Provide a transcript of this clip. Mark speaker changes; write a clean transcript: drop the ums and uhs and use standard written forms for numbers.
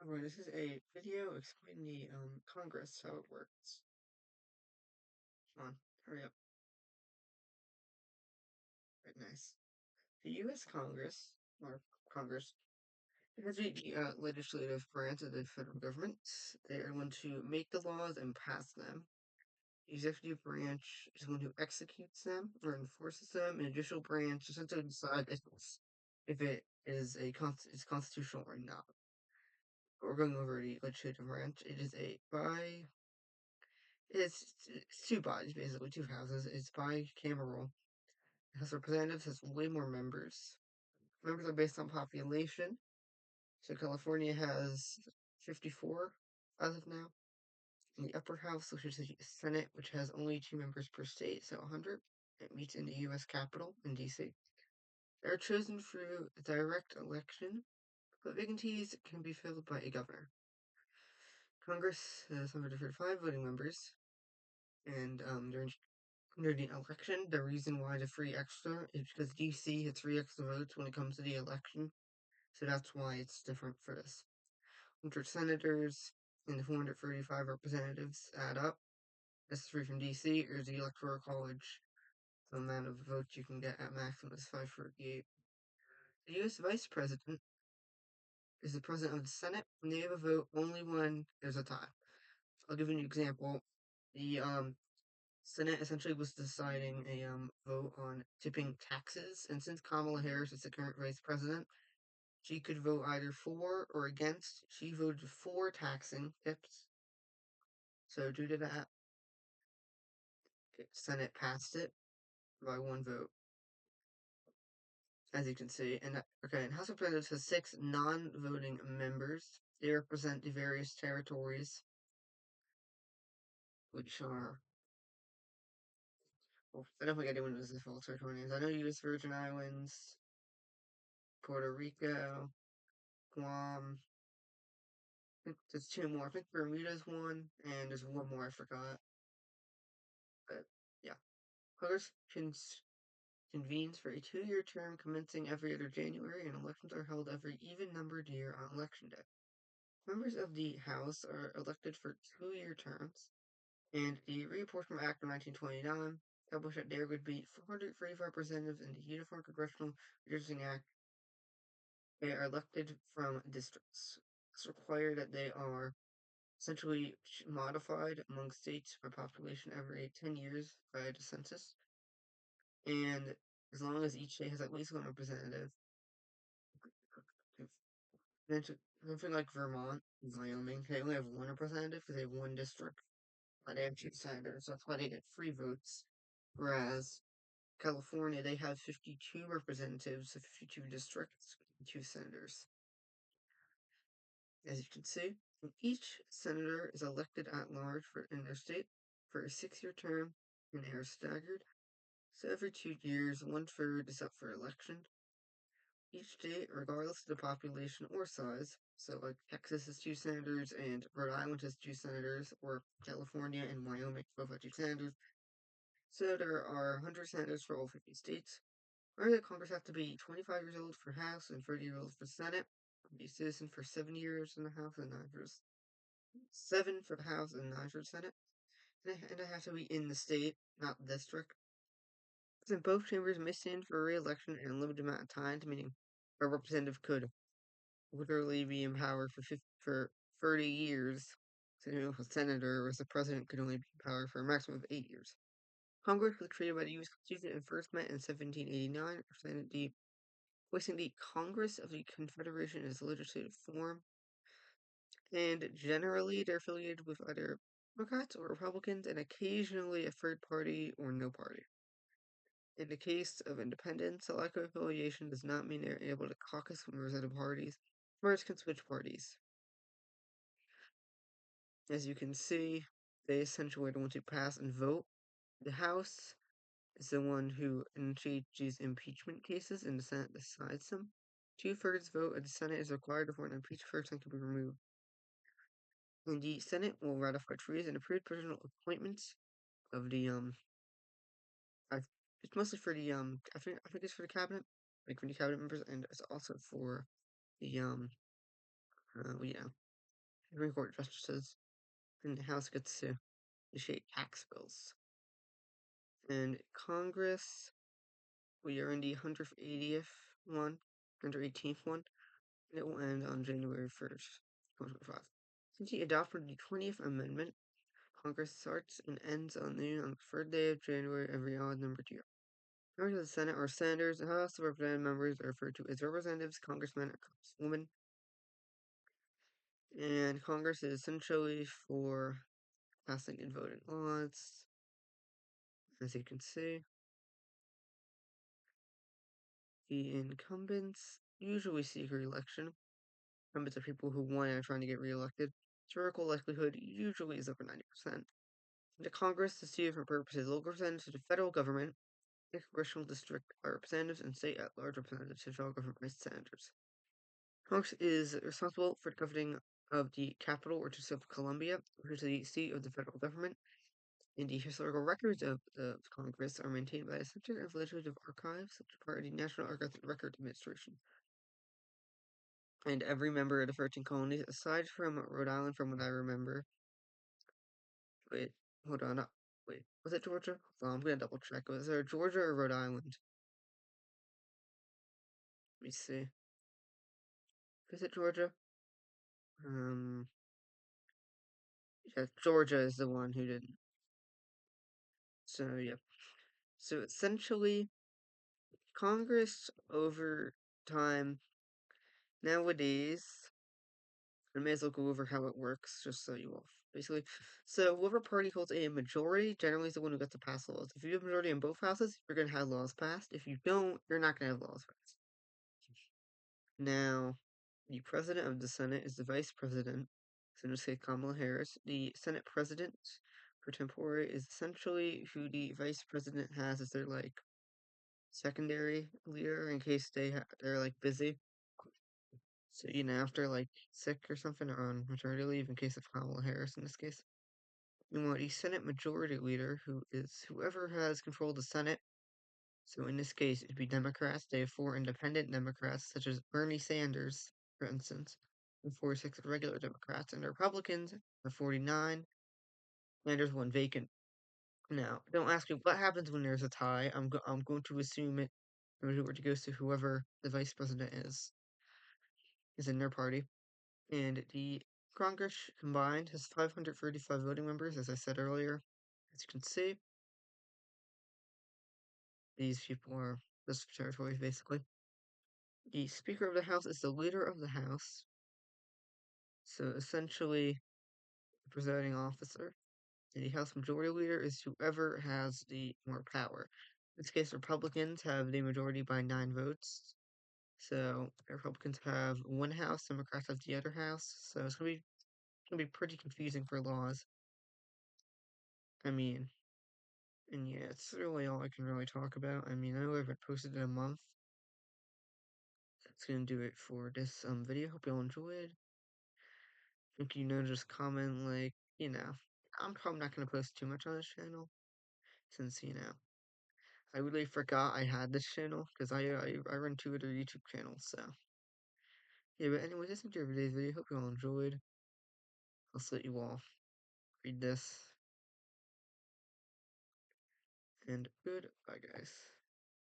Speaker 1: Alright, this is a video explaining the Congress, how it works. Come on, hurry up. Right, nice. The U.S. Congress, or Congress, has the legislative branch of the federal government. They are the one to make the laws and pass them. The executive branch is the one who executes them or enforces them. And the judicial branch essentially decides if it is is constitutional or not. But we're going over the legislative branch. It is it's two bodies, basically, two houses. It's bicameral. The House of Representatives has way more members. Members are based on population. So California has 54 as of now. In the upper house, which is the Senate, which has only two members per state, so 100. It meets in the U.S. Capitol in D.C. They're chosen through direct election, but vacancies can be filled by a governor. Congress has 135 voting members, and during the election, the reason why the 3 extra is because DC has 3 extra votes when it comes to the election, so that's why it's different for this. 100 senators and the 435 representatives add up. That's 3 from DC, or the Electoral College. The amount of votes you can get at maximum is 548. The U.S. Vice President is the President of the Senate, and they have a vote only when there's a tie. I'll give you an example. The Senate essentially was deciding a vote on tipping taxes, and since Kamala Harris is the current vice president, she could vote either for or against. She voted for taxing tips. So due to that, the Senate passed it by one vote, as you can see. And House of Representatives has 6 non-voting members. They represent the various territories, which are. Well, I don't think anyone knows the full territory names. I know U.S. Virgin Islands, Puerto Rico, Guam. I think there's 2 more. I think Bermuda's one, and there's one more I forgot. But yeah, Congress convenes for a 2-year term commencing every other January, and elections are held every even-numbered year on Election Day. Members of the House are elected for 2-year terms, and the Reapportionment Act of 1929 established that there would be 435 representatives in the Uniform Congressional Redistricting Act. They are elected from districts. It's required that they are essentially modified among states by population every 10 years by the census. And as long as each state has at least one representative, something like Vermont and Wyoming, they only have one representative because they have one district, but they have 2 senators, so that's why they get 3 votes. Whereas California, they have 52 representatives, so 52 districts, 2 senators. As you can see, each senator is elected at large in their state for a 6-year term, and they are staggered. So every 2 years, 1/3 is up for election. Each state, regardless of the population or size, so like Texas has 2 senators, and Rhode Island has 2 senators, or California and Wyoming both have 2 senators. So there are 100 senators for all 50 states. Remember that Congress has to be 25 years old for House and 30 years old for Senate. Be a citizen for 7 years in the House and 9 years. 7 for the House and 9 for the Senate. And I have to be in the state, not the district. Then both chambers may stand for re-election in a limited amount of time, meaning a representative could literally be in power for 30 years. So a senator, whereas the president could only be in power for a maximum of 8 years. Congress was created by the U.S. Constitution and first met in 1789, placing the Congress of the Confederation as the legislative form. And generally, they're affiliated with either Democrats or Republicans, and occasionally a third party or no party. In the case of independents, a lack of affiliation does not mean they're able to caucus with representative parties. Members can switch parties. As you can see, they essentially are the ones who pass and vote. The House is the one who initiates these impeachment cases, and the Senate decides them. 2/3 vote of the Senate is required before an impeached person can be removed. And the Senate will ratify treaties and approve personal appointments of the it's mostly for the I think it's for the cabinet, like for the cabinet members, and it's also for the Supreme Court justices, and the House gets to initiate tax bills. And Congress, we are in the 180th one, 118th one, and it will end on January 1st, 2025. Since he adopted the 20th Amendment, Congress starts and ends on the third day of January every odd numbered year. Members of the Senate are senators. The House of Representative members are referred to as representatives, congressmen, or congresswomen. And Congress is essentially for passing and voting laws, as you can see. The incumbents usually seek re-election. Incumbents are people who won and are trying to get re-elected. Historical likelihood usually is over 90%. The Congress is used for purposes local representatives to the federal government, the congressional district are representatives, and state at-large representatives to federal government by senators. Congress is responsible for the governing of the capital or District of Columbia, which is the seat of the federal government. And the historical records of Congress are maintained by the Center of Legislative Archives, which is part of the National Archives and Record Administration. And every member of the 13 colonies, aside from Rhode Island, from what I remember. Wait, hold on. Wait, was it Georgia? Hold on, I'm gonna double check. Was there Georgia or Rhode Island? Let me see. Is it Georgia? Yeah, Georgia is the one who didn't. So, yeah. So, essentially, Congress over time, nowadays, I may as well go over how it works, just so you all basically. So, whoever party holds a majority generally is the one who gets to pass laws. If you have a majority in both houses, you're going to have laws passed. If you don't, you're not going to have laws passed. Now, the president of the Senate is the vice president. So, in this case, Kamala Harris. The Senate president for tempore is essentially who the vice president has as their like secondary leader in case they're like busy. So after like sick or something or on maternity leave in case of Kamala Harris in this case. You want a Senate Majority Leader who is whoever has control of the Senate. So in this case, it'd be Democrats. They have 4 independent Democrats, such as Bernie Sanders, for instance, and 46 regular Democrats, and the Republicans are 49. Sanders one vacant. Now, don't ask me what happens when there's a tie. I'm going to assume it goes to whoever the vice president is in their party. And the Congress combined has 535 voting members, as I said earlier. As you can see, these people are the territories, basically. The Speaker of the House is the leader of the House, so essentially the presiding officer. And the House Majority Leader is whoever has the more power. In this case, Republicans have the majority by 9 votes. So Republicans have one house, Democrats have the other house. So it's gonna be pretty confusing for laws. I mean, and yeah, it's really all I can really talk about. I mean, I know I haven't posted in a month. That's gonna do it for this video. Hope y'all enjoyed. If just comment like, I'm probably not gonna post too much on this channel since I really forgot I had this channel because I run 2 other YouTube channels. So yeah, but anyway, this is today's video. Hope you all enjoyed. I'll let you all read this, and goodbye, guys.